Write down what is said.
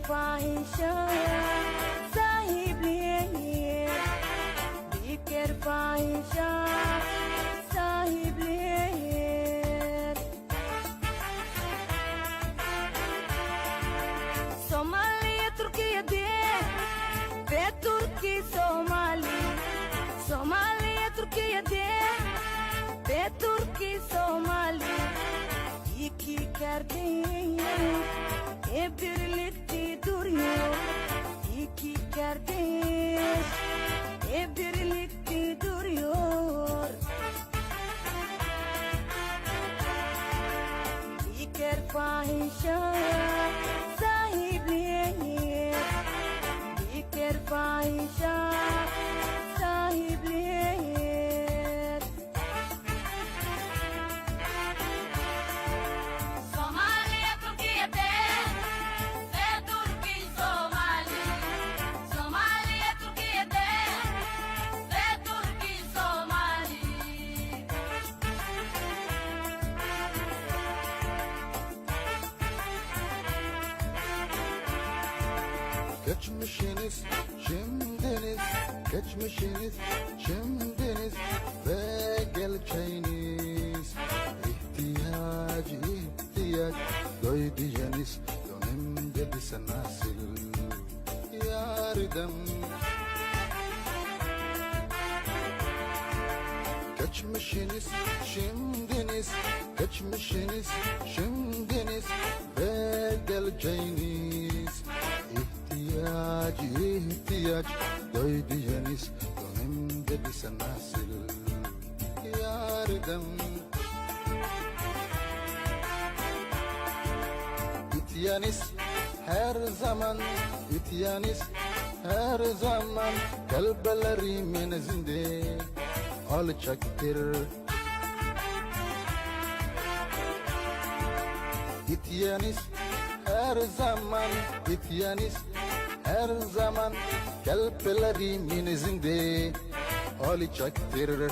fahisha sahib liye biker fahisha sahib liye Somaliya Turkiye de ve Turki Somali Somaliya Turkiye de ve Turki Somali iki kardeş birlikte duruyor iki kardeş birlikte duruyor Biker fahişe sahipliği Biker fahişe sahipliği Geçmişiniz, şimdiniz, geçmişiniz, şimdiniz ve geleceğiniz ihtiyaç doyduyeniz dönemde bize nasıl yardım Geçmişiniz, şimdiniz, geçmişiniz, şimdiniz ve geleceğiniz ihtiyaç doyduyeniz dönemde bize nasıl yardım İtiyaniz her zaman İtiyaniz her zaman kalplerimin zinde alacaktır İtiyaniz her zaman İtiyaniz her zaman kalplerimin zinde alacaktır